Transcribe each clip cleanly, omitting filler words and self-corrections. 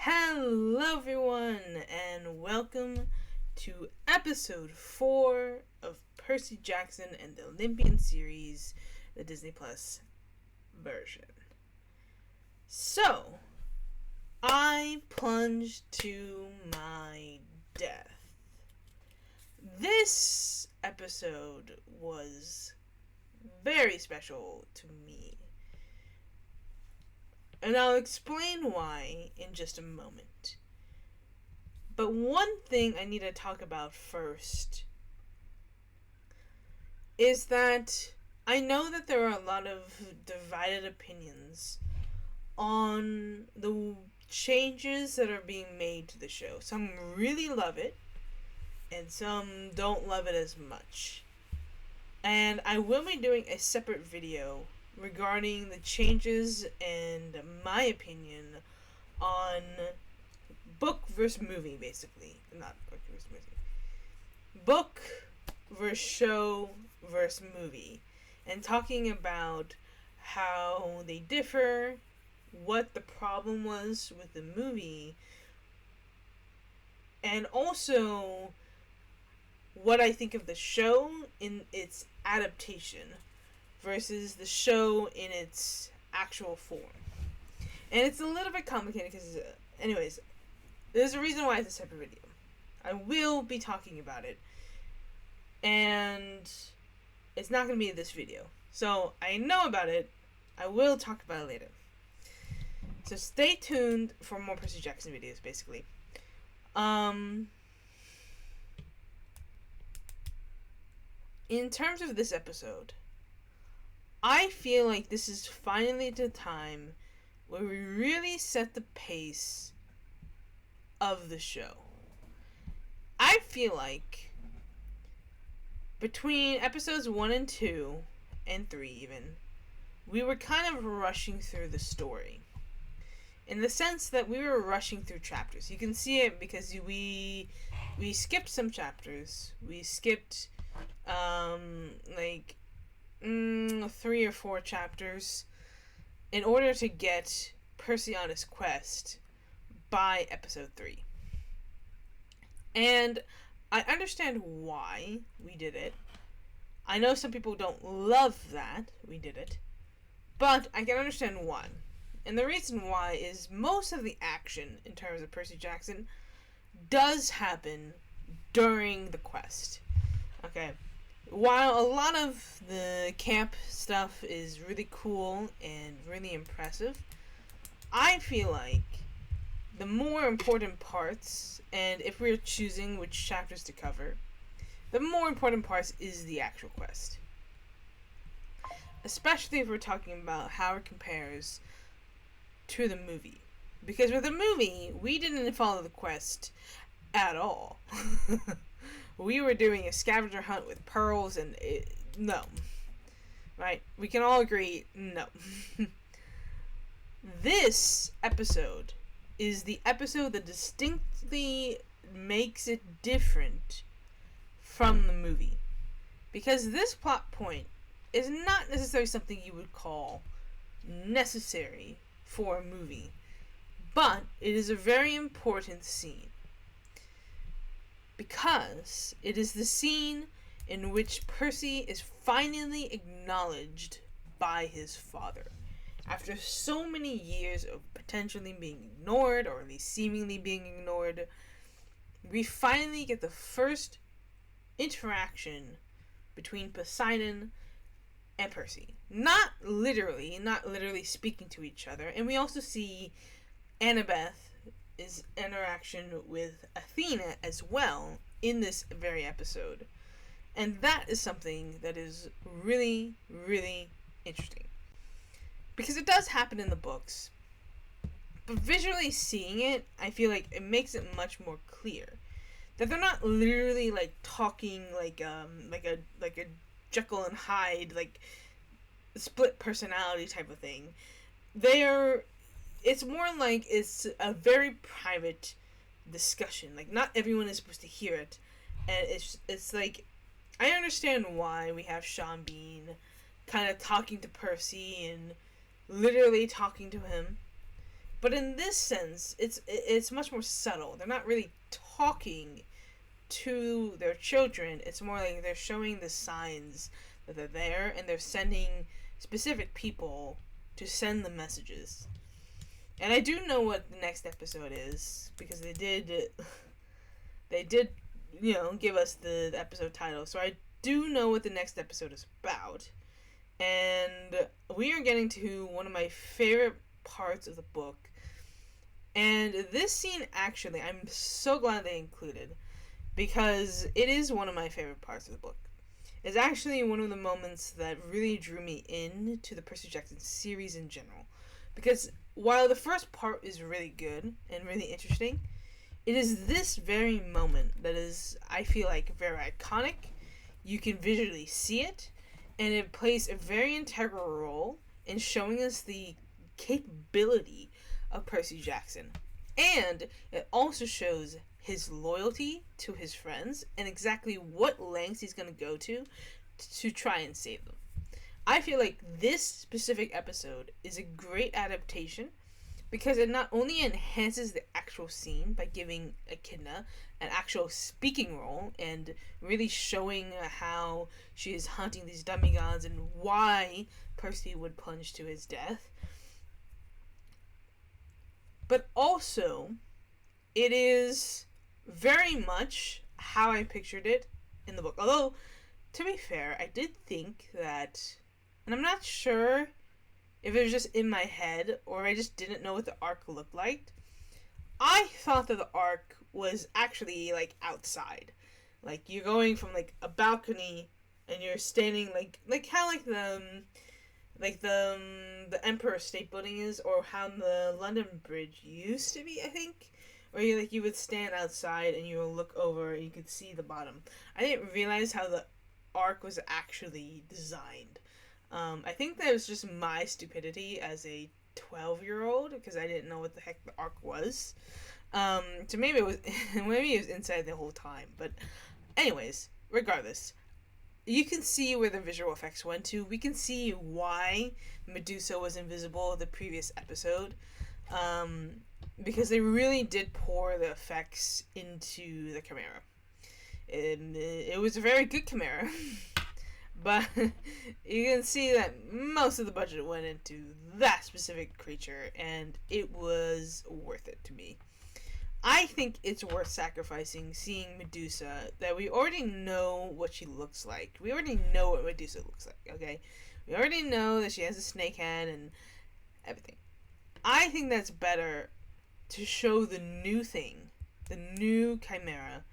Hello, everyone, and welcome to episode 4 of Percy Jackson and the Olympians Series, the Disney Plus version. So, I plunged to my death. This episode was very special to me. And I'll explain why in just a moment. But one thing I need to talk about first is that I know that there are a lot of divided opinions on the changes that are being made to the show. Some really love it, and some don't love it as much. And I will be doing a separate video regarding the changes and my opinion on book versus movie, basically. Not book versus movie. Book versus show versus movie. And talking about how they differ, what the problem was with the movie, and also what I think of the show in its adaptation versus the show in its actual form. And it's a little bit complicated because, anyways, there's a reason why it's a separate video. I will be talking about it, and it's not going to be in this video. So, I know about it. I will talk about it later. So, stay tuned for more Percy Jackson videos, basically. In terms of this episode, I feel like this is finally the time where we really set the pace of the show. I feel like between episodes 1 and 2, and 3 even, we were kind of rushing through the story. In the sense that we were rushing through chapters. You can see it because we skipped some chapters. We skipped, 3 or 4 chapters in order to get Percy on his quest by episode 3. And I understand why we did it. I know some people don't love that we did it, but I can understand why. And the reason why is most of the action in terms of Percy Jackson does happen during the quest. Okay. While a lot of the camp stuff is really cool and really impressive, I feel like the more important parts, and if we're choosing which chapters to cover, the more important parts is the actual quest. Especially if we're talking about how it compares to the movie. Because with the movie, we didn't follow the quest at all. We were doing a scavenger hunt with pearls, and no. Right? We can all agree, no. This episode is the episode that distinctly makes it different from the movie. Because this plot point is not necessarily something you would call necessary for a movie. But it is a very important scene. Because it is the scene in which Percy is finally acknowledged by his father. After so many years of potentially being ignored, or at least seemingly being ignored, we finally get the first interaction between Poseidon and Percy. Not literally speaking to each other. And we also see Annabeth's interaction with Athena as well in this very episode. And that is something that is really, really interesting. Because it does happen in the books. But visually seeing it, I feel like it makes it much more clear. That they're not literally like talking like a Jekyll and Hyde, like split personality type of thing. It's more like it's a very private discussion. Like, not everyone is supposed to hear it. And it's like, I understand why we have Sean Bean kind of talking to Percy and literally talking to him. But in this sense, it's much more subtle. They're not really talking to their children. It's more like they're showing the signs that they're there, and they're sending specific people to send the messages. And I do know what the next episode is, because they did give us the episode title. So I do know what the next episode is about. And we are getting to one of my favorite parts of the book. And this scene, actually, I'm so glad they included, because it is one of my favorite parts of the book. It's actually one of the moments that really drew me in to the Percy Jackson series in general. Because while the first part is really good and really interesting, it is this very moment that is, I feel like, very iconic. You can visually see it, and it plays a very integral role in showing us the capability of Percy Jackson. And it also shows his loyalty to his friends and exactly what lengths he's going to go to try and save them. I feel like this specific episode is a great adaptation because it not only enhances the actual scene by giving Echidna an actual speaking role and really showing how she is hunting these demigods and why Percy would plunge to his death, but also it is very much how I pictured it in the book. Although, to be fair, I did think that, and I'm not sure if it was just in my head or I just didn't know what the arc looked like. I thought that the arc was actually like outside. Like you're going from like a balcony and you're standing like how the Empire State Building is, or how the London Bridge used to be, I think. Where you would stand outside and you would look over and you could see the bottom. I didn't realize how the arc was actually designed. I think that was just my stupidity as a 12-year-old because I didn't know what the heck the arc was. So maybe it was inside the whole time. But anyways, regardless, you can see where the visual effects went to. We can see why Medusa was invisible the previous episode. Because they really did pour the effects into the Chimera. It was a very good Chimera. But you can see that most of the budget went into that specific creature, and it was worth it to me. I think it's worth sacrificing seeing Medusa, that we already know what she looks like. We already know what Medusa looks like, okay? We already know that she has a snake head and everything. I think that's better to show the new thing, the new Chimera,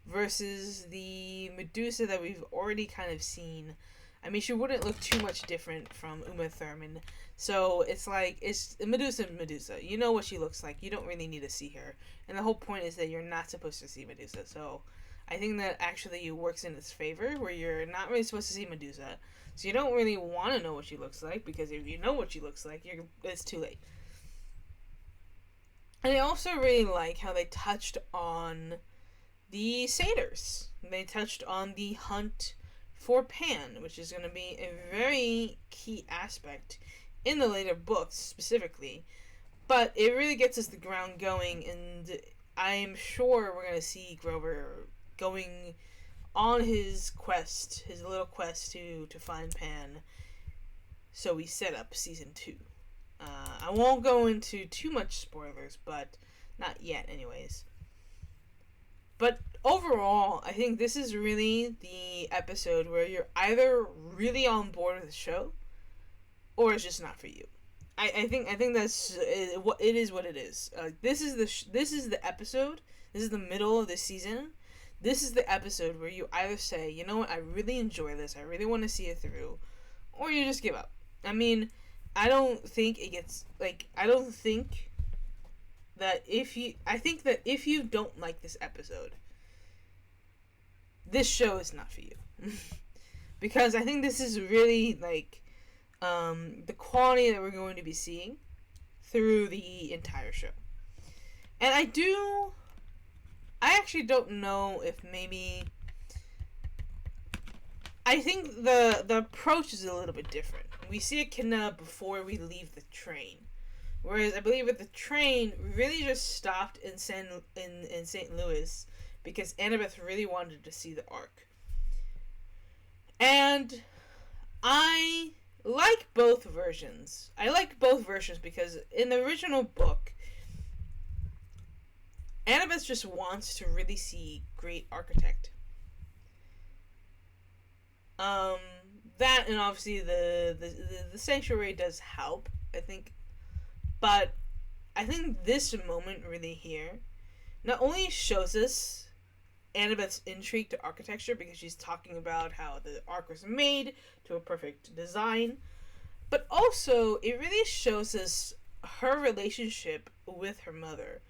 versus the Medusa that we've already kind of seen. I mean, she wouldn't look too much different from Uma Thurman. So it's like, it's Medusa. You know what she looks like. You don't really need to see her. And the whole point is that you're not supposed to see Medusa. So I think that actually works in its favor, where you're not really supposed to see Medusa. So you don't really want to know what she looks like, because if you know what she looks like, it's too late. And I also really like how they touched on the satyrs. They touched on the hunt for Pan, which is going to be a very key aspect in the later books specifically. But it really gets us the ground going, and I'm sure we're going to see Grover going on his quest, his little quest to find Pan. So we set up season 2. I won't go into too much spoilers, but not yet anyways. But overall, I think this is really the episode where you're either really on board with the show, or it's just not for you. I think that's what it is. What it is. This is the episode. This is the middle of the season. This is the episode where you either say, you know what, I really enjoy this. I really want to see it through, or you just give up. I mean, I don't think it gets I don't think that I think that if you don't like this episode, this show is not for you. Because I think this is really the quality that we're going to be seeing through the entire show. And I actually don't know if maybe, I think the approach is a little bit different. We see Echidna before we leave the train. Whereas I believe with the train, we really just stopped in St. Louis because Annabeth really wanted to see the Ark. And I like both versions. I like both versions because in the original book, Annabeth just wants to really see great architect. That and obviously the sanctuary does help, I think. But I think this moment really here not only shows us Annabeth's intrigue to architecture because she's talking about how the ark was made to a perfect design, but also it really shows us her relationship with her mother.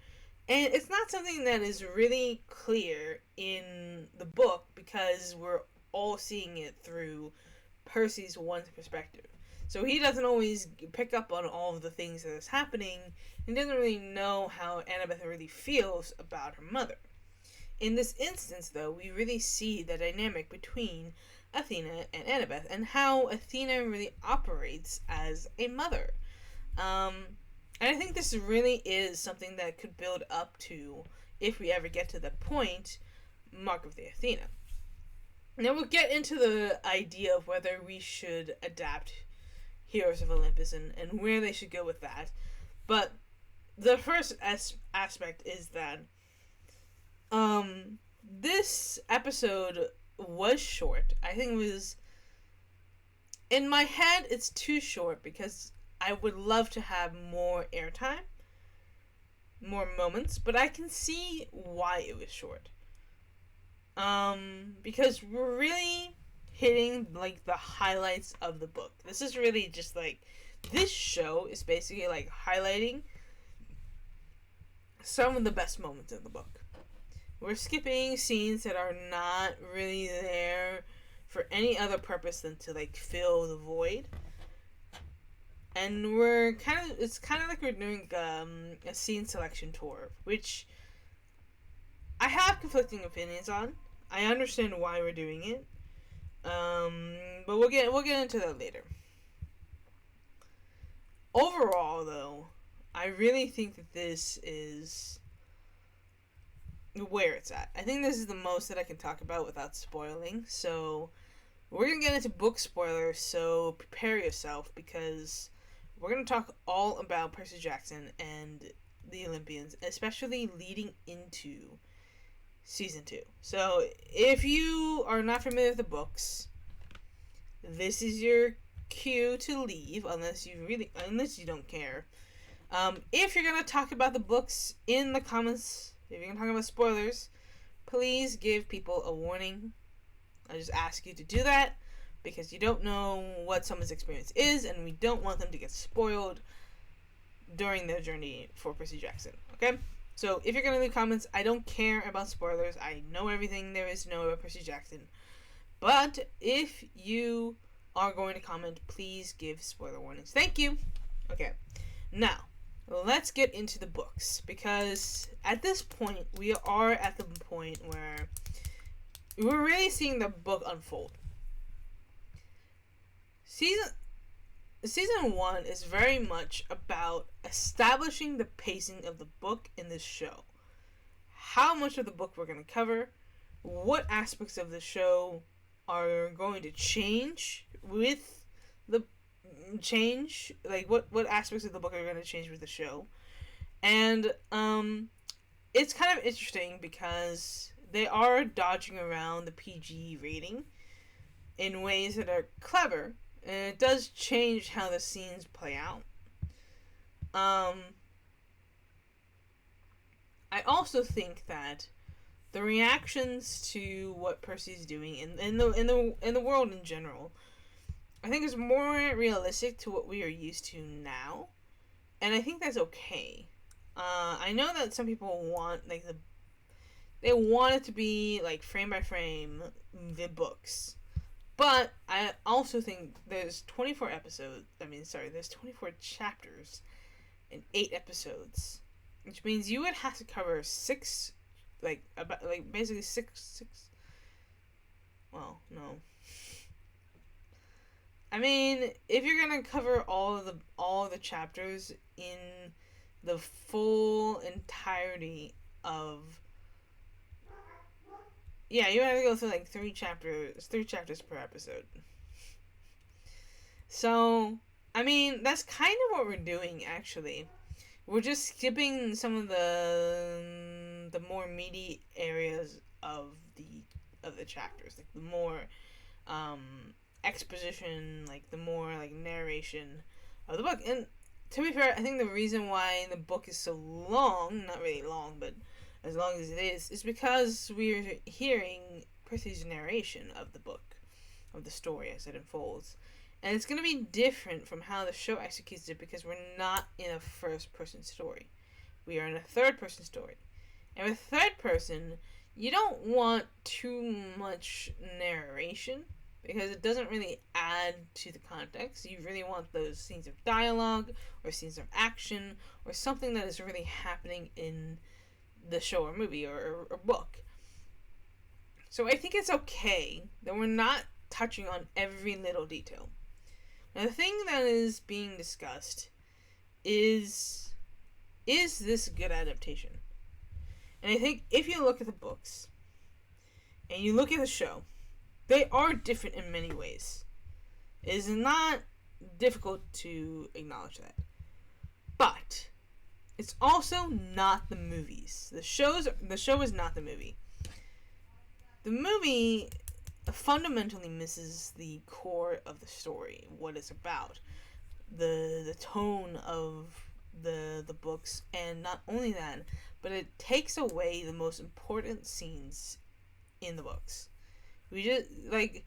And it's not something that is really clear in the book because we're all seeing it through Percy's one perspective. So he doesn't always pick up on all of the things that is happening. He doesn't really know how Annabeth really feels about her mother. In this instance, though, we really see the dynamic between Athena and Annabeth and how Athena really operates as a mother. And I think this really is something that could build up to, if we ever get to the point, Mark of the Athena. Now we'll get into the idea of whether we should adapt Heroes of Olympus and where they should go with that. But the first aspect is that this episode was short. I think it was, in my head, it's too short because I would love to have more airtime, more moments, but I can see why it was short. Because we're really hitting, like, the highlights of the book. This is really just, like, this show is basically, like, highlighting some of the best moments in the book. We're skipping scenes that are not really there for any other purpose than to, like, fill the void. And it's kind of like we're doing a scene selection tour, which I have conflicting opinions on. I understand why we're doing it, but we'll get into that later. Overall, though, I really think that this is where it's at. I think this is the most that I can talk about without spoiling. So we're gonna get into book spoilers. So prepare yourself because we're going to talk all about Percy Jackson and the Olympians, especially leading into season 2. So, if you are not familiar with the books, this is your cue to leave, unless you don't care. If you're going to talk about the books in the comments, if you're going to talk about spoilers, please give people a warning. I just ask you to do that, because you don't know what someone's experience is, and we don't want them to get spoiled during their journey for Percy Jackson, okay? So, if you're going to leave comments, I don't care about spoilers. I know everything there is to know about Percy Jackson. But, if you are going to comment, please give spoiler warnings. Thank you! Okay, now, let's get into the books, because at this point, we are at the point where we're really seeing the book unfold. Season 1 is very much about establishing the pacing of the book in this show. How much of the book we're going to cover, what aspects of the show are going to change with the change, like what aspects of the book are going to change with the show. And it's kind of interesting because they are dodging around the PG rating in ways that are clever. And it does change how the scenes play out. I also think that the reactions to what Percy's doing in the world in general, I think is more realistic to what we are used to now, and I think that's okay. I know that some people want they want it to be like frame by frame the books. But I also think there's 24 chapters and 8 episodes, which means you would have to cover 6, basically six. Well, no. I mean, if you're gonna cover all the chapters in the full entirety of, yeah, you have to go through like three chapters per episode. So, I mean, that's kind of what we're doing actually. We're just skipping some of the more meaty areas of the chapters, like the more exposition, like the more like narration of the book. And to be fair, I think the reason why the book is so long, not really long, but as long as it is because we're hearing Percy's narration of the book, of the story as it unfolds. And it's going to be different from how the show executes it because we're not in a first person story. We are in a third person story. And with third person, you don't want too much narration because it doesn't really add to the context. You really want those scenes of dialogue or scenes of action or something that is really happening in the show or movie or book. So I think it's okay that we're not touching on every little detail. Now, the thing that is being discussed is this a good adaptation? And I think if you look at the books and you look at the show, they are different in many ways. It is not difficult to acknowledge that. But it's also not the movies. The show is not the movie. The movie fundamentally misses the core of the story, what it's about, the tone of the books, and not only that, but it takes away the most important scenes in the books. We just like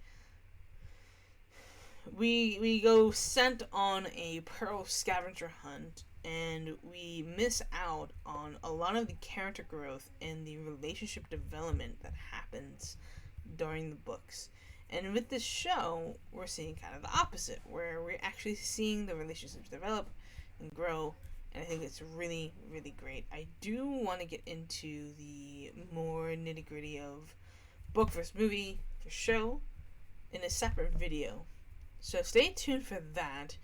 we go sent on a pearl scavenger hunt, and we miss out on a lot of the character growth and the relationship development that happens during the books. And with this show, we're seeing kind of the opposite, where we're actually seeing the relationships develop and grow, and I think it's really, really great. I do want to get into the more nitty gritty of book versus movie for show in a separate video. So stay tuned for that.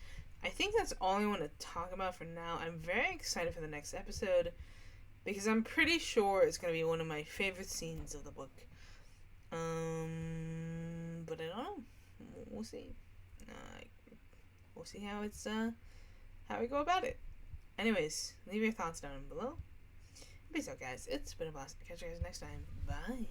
I think that's all I want to talk about for now. I'm very excited for the next episode because I'm pretty sure it's going to be one of my favorite scenes of the book. But I don't know. We'll see. We'll see how how we go about it. Anyways, leave your thoughts down below. Peace out, guys. It's been a blast. Catch you guys next time. Bye.